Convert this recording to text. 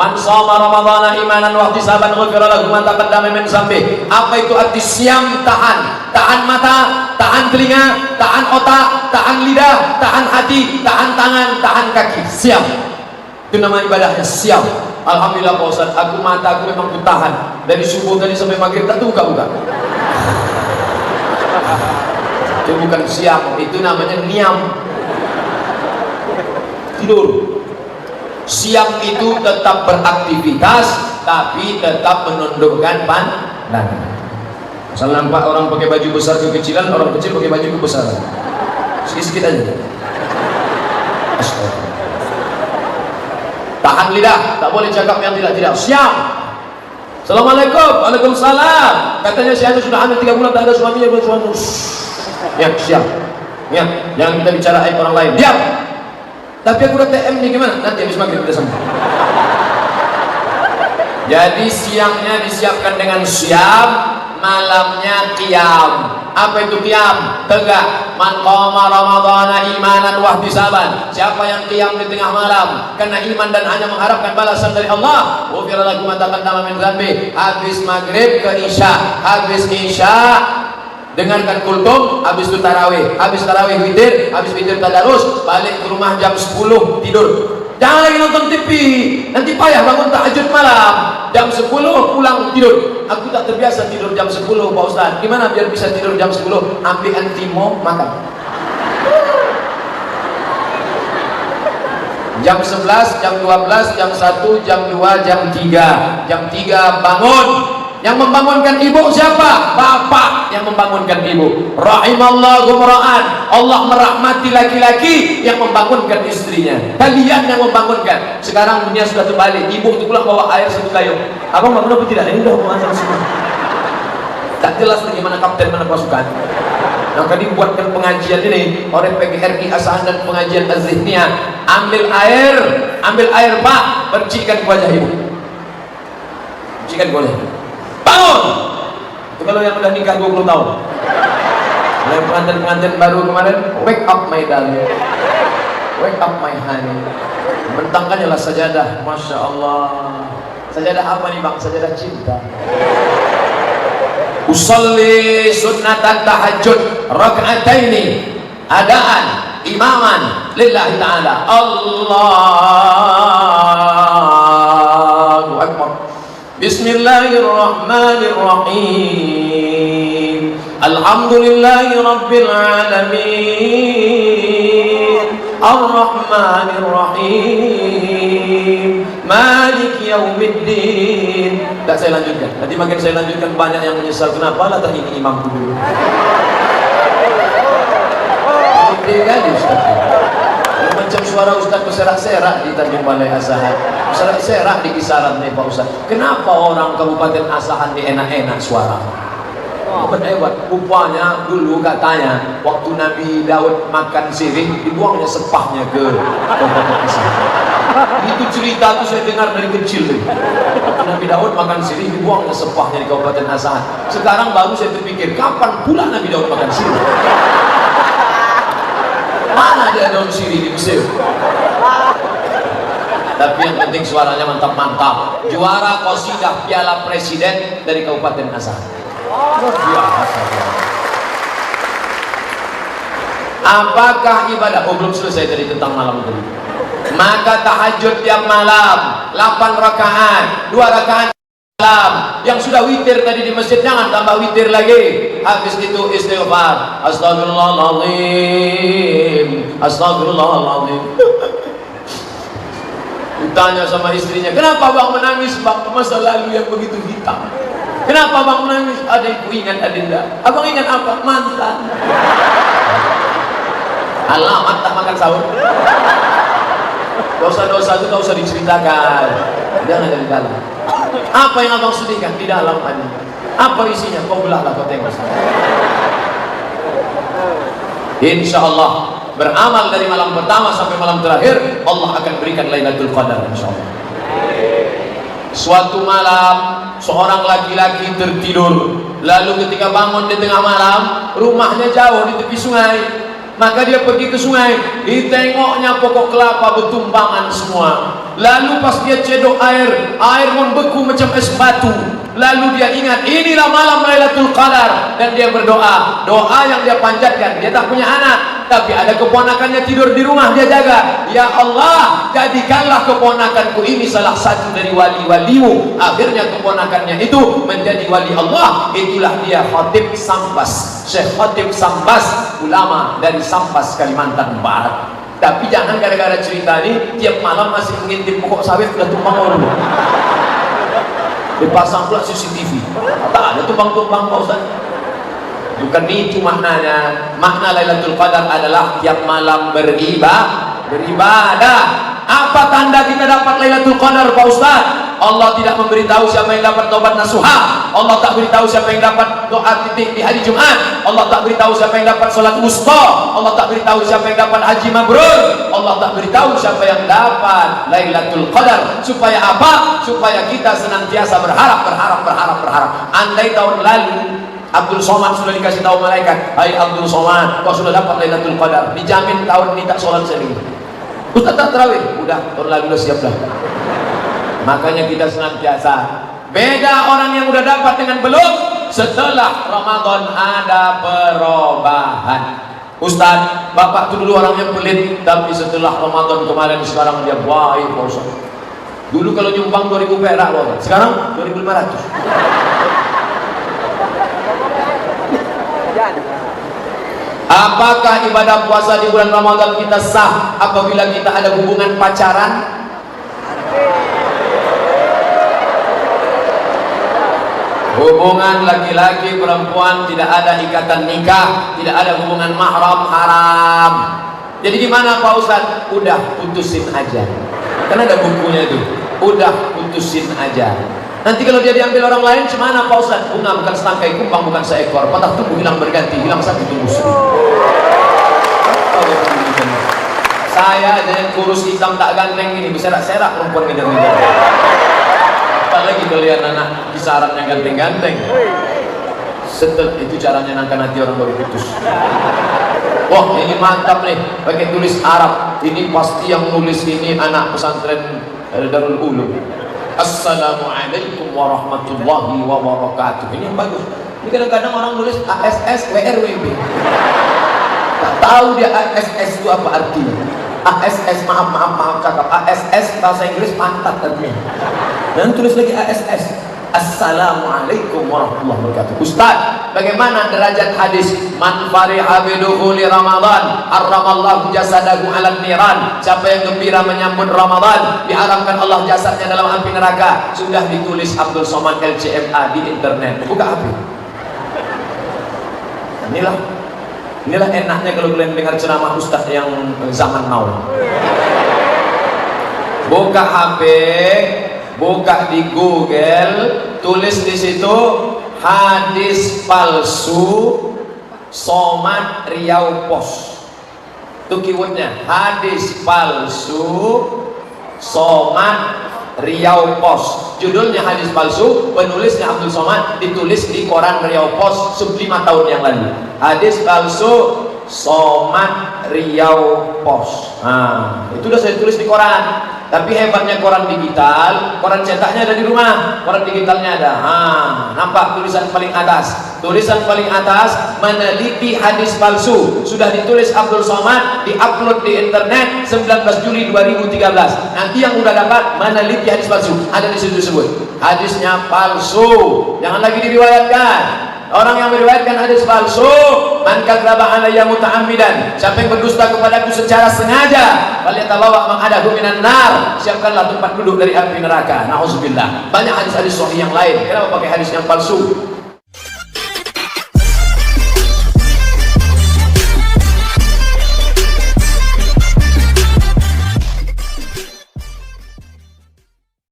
Man shoma ramadhana imanan wa ihtisaban ghufira lahu ma taqaddama min dzambi. Apa itu arti siam? Tahan mata, tahan telinga, tahan otak, tahan lidah, tahan hati, tahan tangan, tahan kaki. Siam. Itu nama ibadahnya, siam. Alhamdulillah Pak Ustaz, aku mata aku memang kutahan dari subuh tadi sampai maghrib tak buka-buka. Itu bukan siam, itu namanya niam. Tidur. Siam itu tetap beraktivitas tapi tetap menundukkan pandangan. Misal nampak orang pakai baju besar kekecilan, orang kecil pakai baju kebesaran. Sikit-sikit aja. Astagfirullah. Tahan lidah, tak boleh cakap yang tidak-tidak. Siam. Assalamualaikum. Waalaikumsalam. Katanya si Anu sudah hamil 3 bulan tak ada suaminya, buat suami. Ya, siap. Ya, jangan kita bicara aib orang lain. Diam. Tapi aku udah TM nih, gimana? Nanti habis maghrib udah sampai. Jadi siangnya disiapkan dengan siam, malamnya qiyam. Apa itu qiyam? Tegak. Man qama ramadhana imanan wa ihtisaban. Siapa yang qiyam di tengah malam karena iman dan hanya mengharapkan balasan dari Allah, ghufira lahu ma taqaddama min dzambi. Habis maghrib ke isya, habis isya dengarkan kultum, habis itu tarawih, habis tarawih witir, habis witir tadarus, balik ke rumah jam 10 tidur. Jangan lagi nonton TV, nanti payah bangun tahajud malam. Jam 10 pulang tidur. Aku tak terbiasa tidur jam 10 Pak Ustaz. Gimana biar bisa tidur jam 10? Ambil antimo makan. Jam 11, jam 12, jam 1, jam 2, jam 3. Jam 3 bangun. Yang membangunkan ibu siapa? Bapak yang membangunkan ibu. Rahimallahu mra'an. Allah merahmati laki-laki yang membangunkan istrinya. Kalian yang membangunkan. Sekarang dunia sudah terbalik. Ibu itu pulang bawa air 1 gayung. Abang bangun apa tidak? Ini udah hubungan semua. Tak jelas bagaimana kapten mana pasukan. Maka dibuatkan pengajian ini oleh PGRI Asahan dan pengajian Az-Zihniyah. Ambil air Pak, percikan wajah ibu. Percikan boleh. Bangun! Itu kalau yang udah nikah 20 tahun. Yang pengantin-pengantin baru kemarin, wake up my darling, wake up my honey. Bentangkannya lah sajadah. Masya Allah. Sajadah apa nih bang? Sajadah cinta. Usalli sunnatan tahajud raka'ataini adaan imaman lillahi ta'ala. Allahu akbar. Bismillahirrahmanirrahim. Alhamdulillahi rabbil alamin. Ar-Rahmanir-Rahim. Malik yaumiddin. Tak saya lanjutkan. Nanti makin saya lanjutkan banyak yang menyesal. Kenapa lah tak ini imamku dulu? Gede kali Ustaz. Macam suara Ustaz berserak-serak di Tanjung Balai Asahan, berserak-serak di kisaran nih Pak Ustaz. Kenapa orang Kabupaten Asahan di enak-enak suara? Hebat. Rupanya dulu katanya waktu Nabi Daud makan sirih, dibuangnya sepahnya ke Kabupaten Asahan. Itu cerita tuh saya dengar dari kecil tuh. Waktu Nabi Daud makan sirih, dibuangnya sepahnya di Kabupaten Asahan. Sekarang baru saya terpikir, kapan pula Nabi Daud makan sirih? Mana ada daun sirih di Mesir? Tapi yang penting suaranya mantap-mantap. Juara qasidah Piala Presiden dari Kabupaten Asahan. Luar biasa. Apakah ibadah? Oh belum selesai tadi tentang malam tadi. Maka tahajud tiap malam 8 rakaat, 2 rakaat malam. Yang sudah witir tadi di masjid jangan tambah witir lagi. Habis itu istighfar, astagfirullahaladzim, astagfirullahaladzim. Ditanya sama istrinya, kenapa bang menangis bang? Masa lalu yang begitu hitam. Kenapa bang menangis? Adikku ingat adinda. Abang ingat apa? Mantan. Alamat tak makan sahur. Dosa-dosa itu tak usah diceritakan. Jangan dari dalam. Apa yang abang sedihkan? Di dalam adinda. Apa isinya? Kau belahlah, kau tengok. Insya Allah beramal dari malam pertama sampai malam terakhir, Allah akan berikan Lailatul Qadar insya Allah. Suatu malam seorang laki-laki tertidur, lalu ketika bangun di tengah malam, rumahnya jauh di tepi sungai. Maka dia pergi ke sungai, ditengoknya pokok kelapa bertumbangan semua. Lalu pas dia cedok air, air membeku macam es batu. Lalu dia ingat, inilah malam Lailatul Qadar, dan dia berdoa. Doa yang dia panjatkan, dia tak punya anak, tapi ada keponakannya tidur di rumah, dia jaga. Ya Allah, jadikanlah keponakanku ini salah satu dari wali-walimu. Akhirnya keponakannya itu menjadi wali Allah. Itulah dia Khatib Sambas, Syekh Khatib Sambas, ulama dari Sambas, Kalimantan Barat. Tapi jangan gara-gara cerita ini tiap malam masih mengintip pokok sawit sudah tumbang orang. Dipasang pula CCTV, tak ada tumbang-tumbang Pak Ustaz. Bukan itu maknanya. Makna Lailatul Qadar adalah tiap malam beribadah. Apa tanda kita dapat Lailatul Qadar Pak Ustaz? Allah tidak memberitahu siapa yang dapat taubat nasuha. Allah tak beritahu siapa yang dapat doa titik di hari Jumat. Allah tak beritahu siapa yang dapat salat wusta. Allah tak beritahu siapa yang dapat haji mabrur. Allah tak beritahu siapa yang dapat Lailatul Qadar. Supaya apa? Supaya kita senantiasa berharap. Andai tahun lalu Abdul Somad sudah dikasih tahu malaikat, hai Abdul Somad, kau sudah dapat Lailatul Qadar, dijamin tahun ini tak sholat sekali. Ustaz tak tarawih, udah tahun lalu udah siap dah. Makanya kita senantiasa beda orang yang udah dapat dengan belum. Setelah Ramadan ada perubahan. Ustaz, bapak itu dulu orangnya pelit, tapi setelah Ramadan kemarin sekarang dia baik Pak Ustaz. Dulu kalau nyumbang 2000 perak Pak, sekarang 2500. Apakah ibadah puasa di bulan Ramadan kita sah apabila kita ada hubungan pacaran? Hubungan laki-laki perempuan tidak ada ikatan nikah, tidak ada hubungan mahram, haram. Jadi gimana Pak Ustaz? Udah putusin aja. Karena ada bukunya itu. Udah putusin aja. Nanti kalau dia diambil orang lain, gimana Pak Ustaz? Bunga bukan setangkai kumbang, bukan seekor. Patah tubuh hilang berganti, hilang sakit tumbuh suri. Saya aja yang kurus hitam tak ganteng ini berserak-serak perempuan ngejar-ngejar. Apalagi kalian anak kisaran yang ganteng-ganteng. Setel itu caranya nangkan hati orang baru putus. Wah ini mantap nih, pakai tulis Arab. Ini pasti yang nulis ini anak pesantren Darul Ulum. Assalamualaikum warahmatullahi wabarakatuh. Ini yang bagus. Ini kadang-kadang orang nulis ASS WRWB. Tak tahu dia ASS itu apa artinya. ASS maaf cakap. ASS bahasa Inggris pantat artinya. Dan tulis lagi ASS. Assalamualaikum warahmatullahi wabarakatuh. Ustaz, bagaimana derajat hadis man fariha bidukhuli Ramadan harramallahu jasadahu 'alan niran? Siapa yang gembira menyambut Ramadan, diharamkan Allah jasadnya dalam api neraka. Sudah ditulis Abdul Somad LCMA di internet. Buka HP. Inilah enaknya kalau kalian dengar ceramah ustaz yang zaman now. Buka HP, buka di Google, tulis di situ hadis palsu Somad Riau Pos. Itu keywordnya, hadis palsu Somad Riau Pos. Judulnya hadis palsu, penulisnya Abdul Somad, ditulis di koran Riau Pos 5 tahun yang lalu. Hadis palsu Somad Riau Pos. Nah, itu udah saya tulis di koran. Tapi hebatnya koran digital, koran cetaknya ada di rumah, koran digitalnya ada. Nampak tulisan paling atas. Tulisan paling atas, meneliti hadis palsu. Sudah ditulis Abdul Somad, diupload di internet 19 Juli 2013. Nanti yang udah dapat meneliti hadis palsu, ada di situ sebut. Hadisnya palsu, jangan lagi diriwayatkan. Orang yang meriwayatkan hadis palsu, man kadzdzaba alayya muta'ammidan, siapa yang berdusta kepadaku secara sengaja, falyatabawa maq'adahu minan nar, siapkanlah tempat duduk dari api neraka. Nauzubillah. Banyak hadis-hadis sahih yang lain. Kenapa pakai hadis yang palsu?